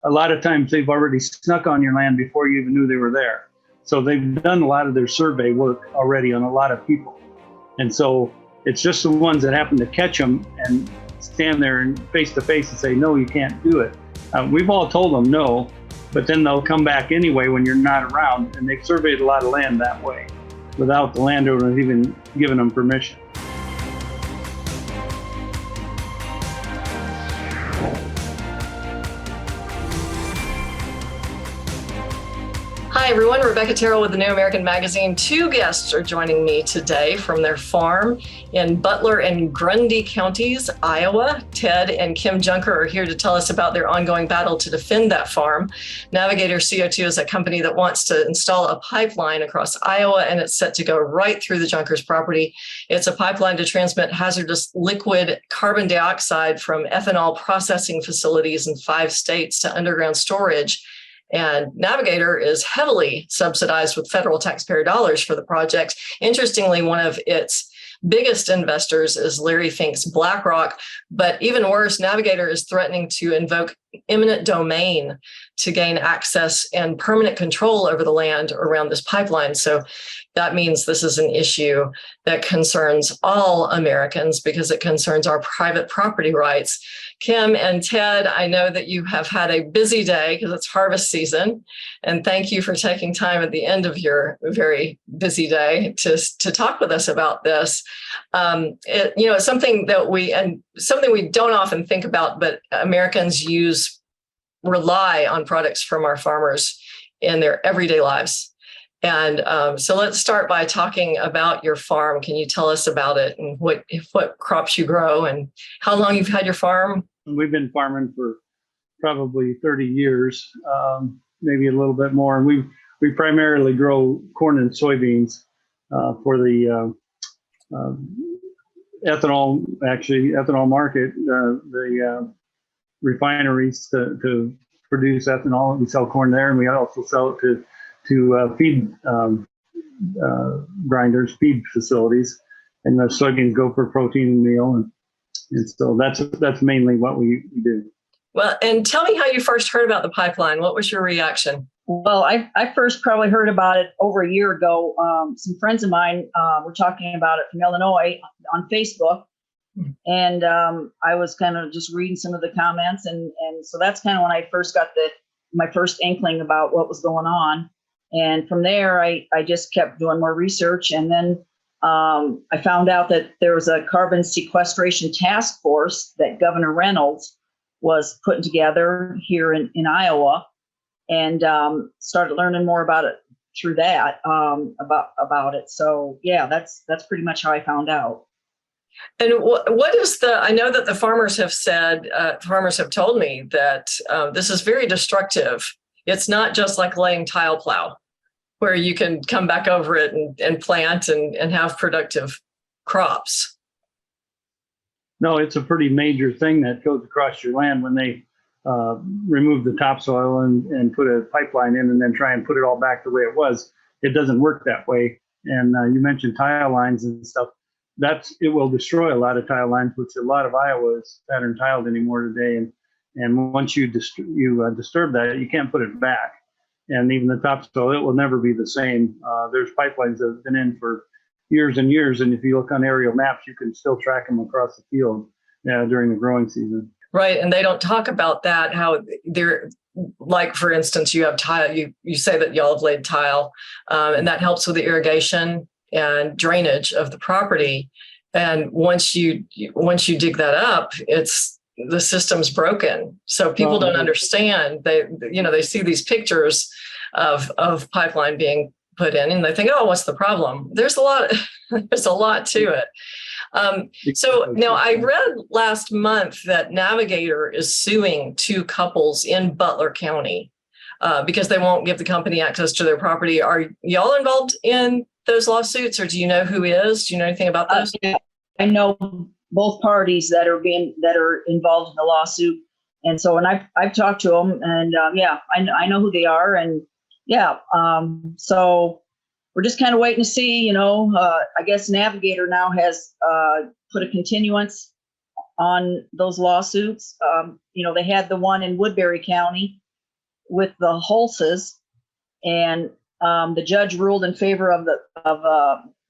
a lot of times they've already snuck on your land before you even knew they were there. So they've done a lot of their survey work already on a lot of people. And so it's just the ones that happen to catch them and stand there and face to face and say, no, you can't do it. We've all told them no, but then they'll come back anyway when you're not around, and they've surveyed a lot of land that way without the landowner even giving them permission. Hi everyone, Rebecca Terrell with the New American Magazine. Two guests are joining me today from their farm in Butler and Grundy counties, Iowa. Ted and Kim Junker are here to tell us about their ongoing battle to defend that farm. Navigator CO2 is a company that wants to install a pipeline across Iowa, and it's set to go right through the Junkers' property. It's a pipeline to transmit hazardous liquid carbon dioxide from ethanol processing facilities in 5 states to underground storage. And Navigator is heavily subsidized with federal taxpayer dollars for the project. Interestingly, one of its biggest investors is Larry Fink's BlackRock, but even worse, Navigator is threatening to invoke eminent domain to gain access and permanent control over the land around this pipeline. So that means this is an issue that concerns all Americans because it concerns our private property rights. Kim and Ted, I know that you have had a busy day because it's harvest season, and thank you for taking time at the end of your very busy day to talk with us about this. It's something that we don't often think about, but Americans rely on products from our farmers in their everyday lives. And so let's start by talking about your farm. Can you tell us about it and what crops you grow and how long you've had your farm? We've been farming for probably 30 years, maybe a little bit more. And we primarily grow corn and soybeans for the ethanol market, the refineries to produce ethanol. We sell corn there, and we also sell it to feed grinders, feed facilities, and the soybeans go for protein meal, and so that's mainly what we do. Well, and tell me how you first heard about the pipeline. What was your reaction? Well, I first probably heard about it over a year ago. Some friends of mine were talking about it from Illinois on Facebook. And I was kind of just reading some of the comments. And so that's kind of when I first got my first inkling about what was going on. And from there, I just kept doing more research. And then I found out that there was a carbon sequestration task force that Governor Reynolds was putting together here in Iowa, and started learning more about it through that, about it. So yeah, that's pretty much how I found out. And what is I know that the farmers have told me that this is very destructive. It's not just like laying tile plow where you can come back over it and plant and have productive crops. No, it's a pretty major thing that goes across your land when they remove the topsoil and put a pipeline in and then try and put it all back the way it was. It doesn't work that way. And you mentioned tile lines and stuff. It will destroy a lot of tile lines, which a lot of Iowa is pattern tiled anymore today. And once you disturb that, you can't put it back. And even the topsoil, it will never be the same. There's pipelines that have been in for years and years. And if you look on aerial maps, you can still track them across the field during the growing season. Right. And they don't talk about that, how they're, like, for instance, you have tile, you say that y'all have laid tile, and that helps with the irrigation and drainage of the property. And once you dig that up, the system's broken. So people don't understand. They see these pictures of pipeline being put in, and they think, oh, what's the problem? There's a lot to it. So now I read last month that Navigator is suing 2 couples in Butler County because they won't give the company access to their property. Are y'all involved in those lawsuits, or do you know who is? Do you know anything about those? Yeah, I know both parties that are involved in the lawsuit, and so I've talked to them, and I know who they are, and so we're just kind of waiting to see. I guess Navigator now has put a continuance on those lawsuits. They had the one in Woodbury County, with the Hulses, and the judge ruled in favor of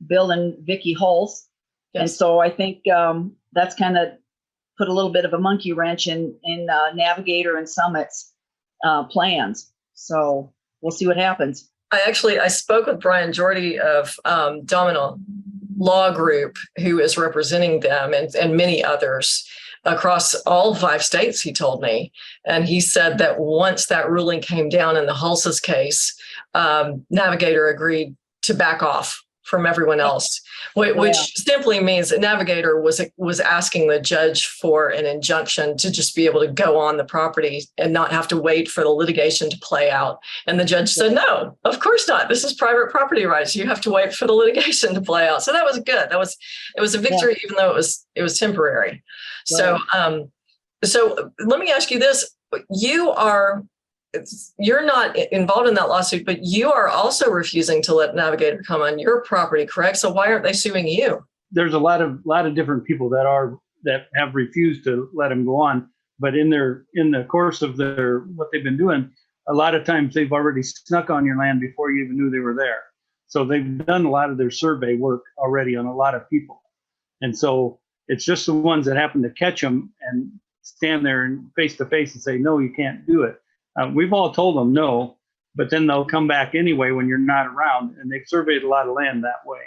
Bill and Vicky Hulse. Yes. And so I think that's kind of put a little bit of a monkey wrench in Navigator and Summit's plans. So we'll see what happens. I spoke with Brian Jordy of Domino Law Group, who is representing them, and many others across all 5 states, he told me. And he said that once that ruling came down in the Hulse's case, Navigator agreed to back off from everyone else, which simply means that Navigator was asking the judge for an injunction to just be able to go on the property and not have to wait for the litigation to play out. And the judge said, no, of course not. This is private property rights. You have to wait for the litigation to play out. So that was good. It was a victory, even though it was temporary. Right. So let me ask you this. You're not involved in that lawsuit, but you are also refusing to let Navigator come on your property, correct? So why aren't they suing you? There's a lot of different people that have refused to let them go on, but in the course of what they've been doing, a lot of times they've already snuck on your land before you even knew they were there. So they've done a lot of their survey work already on a lot of people, and so it's just the ones that happen to catch them and stand there and face to face and say, no, you can't do it. We've all told them no, but then they'll come back anyway when you're not around, and they've surveyed a lot of land that way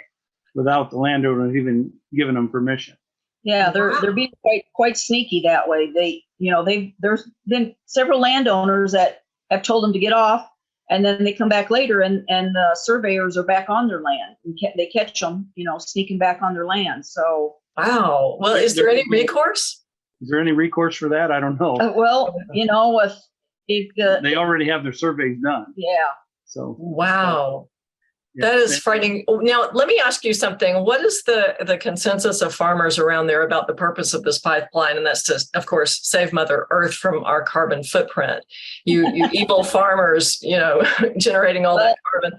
without the landowner even giving them permission. Yeah, they're being quite sneaky that way. There's been several landowners that have told them to get off, and then they come back later, and the surveyors are back on their land, and they catch them, sneaking back on their land. So wow. Well, is there any recourse? Is there any recourse for that? I don't know. If they already have their surveys done. Yeah. So wow. That is frightening. Now, let me ask you something. What is the consensus of farmers around there about the purpose of this pipeline? And that's to, of course, save Mother Earth from our carbon footprint. You evil farmers, generating all that carbon.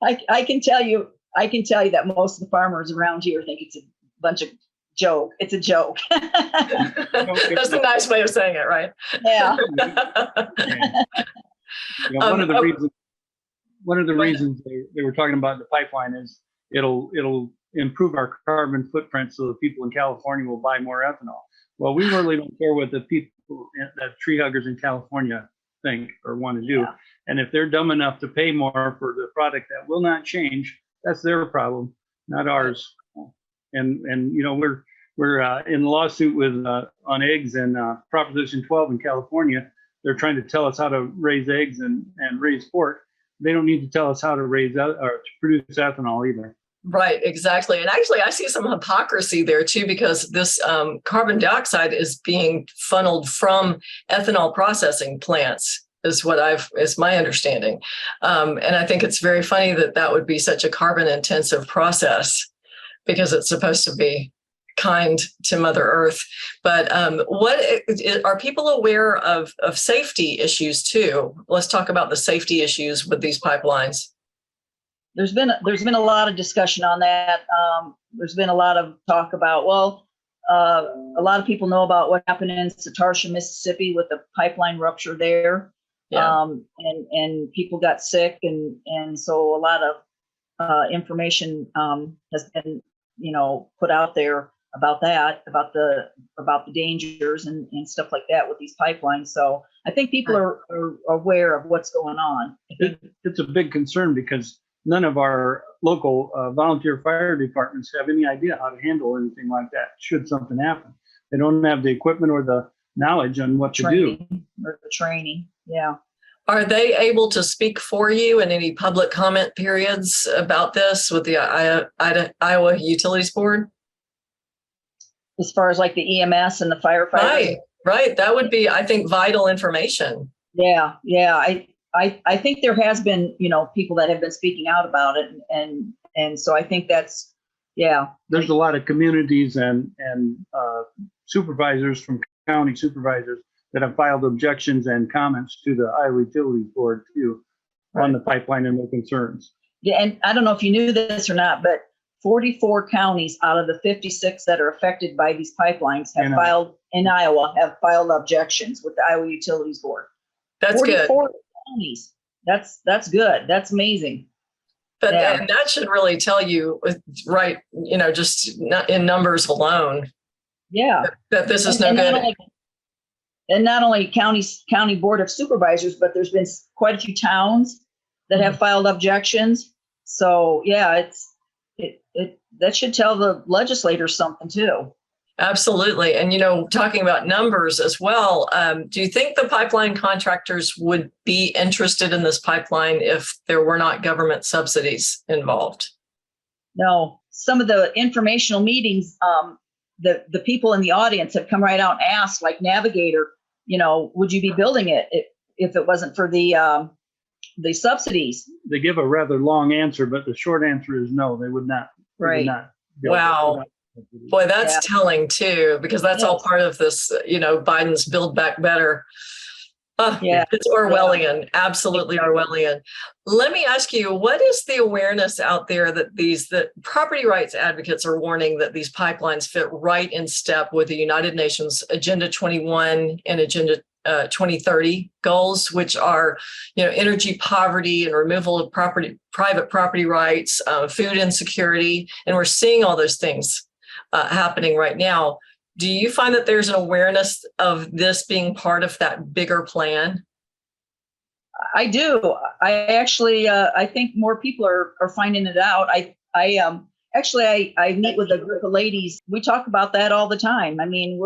I can tell you that most of the farmers around here think it's a bunch of joke. It's a joke. That's a nice way of saying it, right? Yeah. One of the reasons they were talking about the pipeline is it'll improve our carbon footprint so the people in California will buy more ethanol. Well, we really don't care what the people, the tree huggers in California think or want to do. Yeah. And if they're dumb enough to pay more for the product that will not change, that's their problem, not ours. And we're in a lawsuit with on eggs and Proposition 12 in California. They're trying to tell us how to raise eggs and raise pork. They don't need to tell us how to raise or to produce ethanol either. Right, exactly. And actually, I see some hypocrisy there too, because this carbon dioxide is being funneled from ethanol processing plants. Is my understanding, and I think it's very funny that would be such a carbon intensive process, because it's supposed to be kind to Mother Earth. But are people aware of safety issues too? Let's talk about the safety issues with these pipelines. There's been a lot of discussion on that. There's been a lot of talk about, a lot of people know about what happened in Satarsha, Mississippi with the pipeline rupture there. Yeah. And people got sick, and so a lot of information has been put out there about that, about the dangers and stuff like that with these pipelines. So I think people are aware of what's going on. It's a big concern because none of our local volunteer fire departments have any idea how to handle anything like that should something happen. They don't have the equipment or the knowledge on what to do. Or the training, yeah. Are they able to speak for you in any public comment periods about this with the Iowa Utilities Board? As far as like the EMS and the firefighters? Right. That would be, I think, vital information. Yeah. I think there has been, people that have been speaking out about it. And so I think that's, yeah. There's a lot of communities and supervisors from county supervisors that have filed objections and comments to the Iowa Utilities Board too, on the pipeline and their concerns. Yeah, and I don't know if you knew this or not, but 44 counties out of the 56 that are affected by these pipelines have filed objections with the Iowa Utilities Board. That's 44 good. counties. That's good. That's amazing. But Yeah. and that should really tell you, right, just not in numbers alone, Yeah. that this is no And good. not only county board of supervisors, but there's been quite a few towns that have filed objections. So yeah, that should tell the legislators something too. Absolutely. And, talking about numbers as well, do you think the pipeline contractors would be interested in this pipeline if there were not government subsidies involved? No, some of the informational meetings, the people in the audience have come right out and asked, like Navigator, would you be building it if it wasn't for the subsidies? They give a rather long answer, but the short answer is no, they would not. They would Right. not build it Wow. without subsidies. Boy, that's telling too, because that's all Yes. part of this, Biden's Build Back Better. Yeah. It's Orwellian, absolutely Orwellian. Let me ask you, what is the awareness out there that property rights advocates are warning that these pipelines fit right in step with the United Nations Agenda 21 and Agenda 2030 goals, which are, energy poverty and removal of private property rights, food insecurity, and we're seeing all those things happening right now. Do you find that there's an awareness of this being part of that bigger plan? I do. I actually, I think more people are finding it out. I meet with a group of ladies. We talk about that all the time. I mean,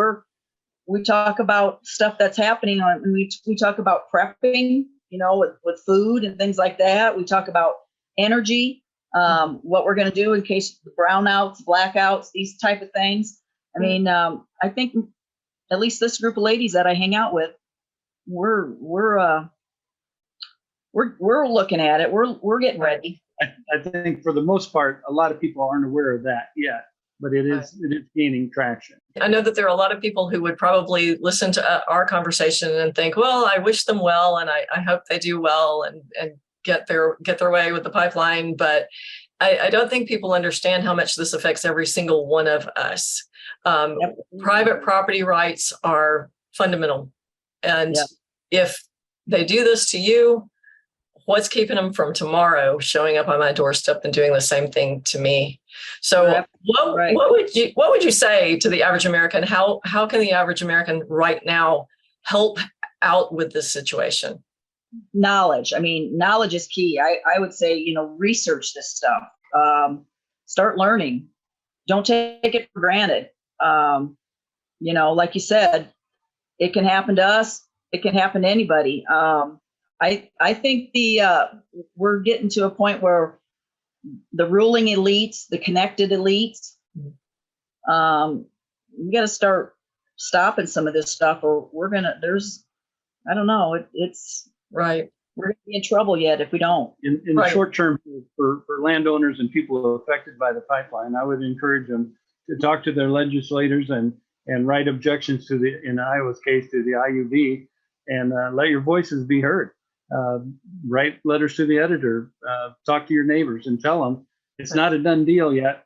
we talk about stuff that's happening and we talk about prepping, with food and things like that. We talk about energy, what we're going to do in case of brownouts, blackouts, these type of things. I mean, I think at least this group of ladies that I hang out with, we're looking at it. We're getting ready. I think for the most part, a lot of people aren't aware of that yet, but it is gaining traction. I know that there are a lot of people who would probably listen to our conversation and think, well, I wish them well, and I hope they do well and get their way with the pipeline. But I don't think people understand how much this affects every single one of us. Yep. Private property rights are fundamental. And if they do this to you, what's keeping them from tomorrow showing up on my doorstep and doing the same thing to me? So what would you say to the average American? How can the average American right now help out with this situation? Knowledge. I mean, knowledge is key. I would say, research this stuff. Start learning. Don't take it for granted. Like you said, it can happen to us. It can happen to anybody. I think we're getting to a point where the ruling elites, the connected elites, we got to start stopping some of this stuff, or I don't know. It's right. We're going to be in trouble yet if we don't. In the short term, for landowners and people affected by the pipeline, I would encourage them to talk to their legislators and write objections in Iowa's case, to the IUB, and let your voices be heard. Write letters to the editor, talk to your neighbors and tell them it's not a done deal yet.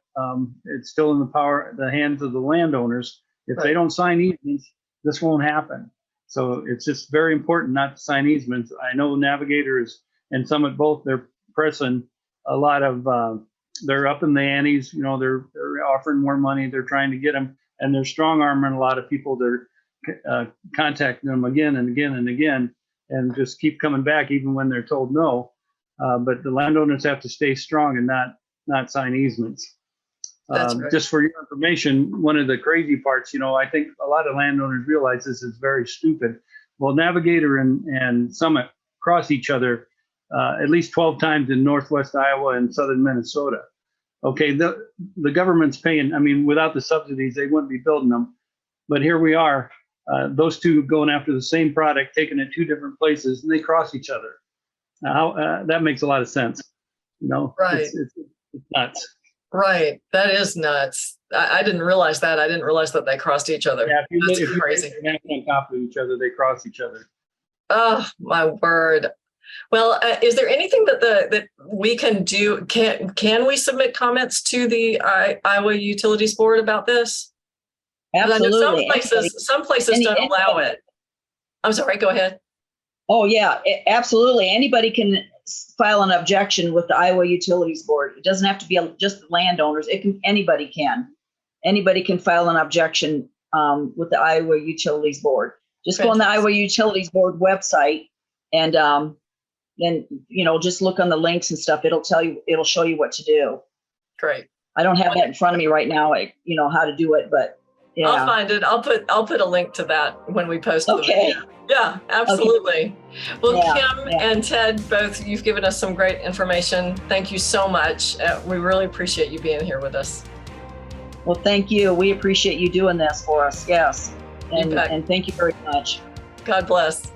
It's still in the hands of the landowners. If they don't sign easements, this won't happen. So it's just very important not to sign easements. I know Navigator and Summit both, they're pressing a lot of, they're up in the antes, they're offering more money. They're trying to get them, and they're strong arming a lot of people. They're contacting them again and again and again, and just keep coming back even when they're told no. But the landowners have to stay strong and not sign easements. That's right. Just for your information, one of the crazy parts, I think a lot of landowners realize this is very stupid. Well, Navigator and Summit cross each other at least 12 times in northwest Iowa and southern Minnesota. Okay, the government's paying. I mean, without the subsidies, they wouldn't be building them. But here we are, those two going after the same product, taking it two different places, and they cross each other. That makes a lot of sense. Right. It's nuts. Right. That is nuts. I didn't realize that. I didn't realize that they crossed each other. Yeah, That's crazy. If you're on top of each other, they cross each other. Oh, my word. Well, is there anything that we can do? Can we submit comments to the Iowa Utilities Board about this? Absolutely. I know some places don't allow it. I'm sorry, go ahead. Oh, yeah, absolutely. Anybody can file an objection with the Iowa Utilities Board. It doesn't have to be just the landowners. Anybody can. Anybody can file an objection with the Iowa Utilities Board. Just go on the Iowa Utilities Board website and then, just look on the links and stuff. It'll show you what to do. Great. I don't have that in front of me right now, how to do it, but yeah. I'll find it. I'll put a link to that when we post the video. Yeah, absolutely. Okay. Well, Kim and Ted, both, you've given us some great information. Thank you so much. We really appreciate you being here with us. Well, thank you. We appreciate you doing this for us. Yes. And thank you very much. God bless.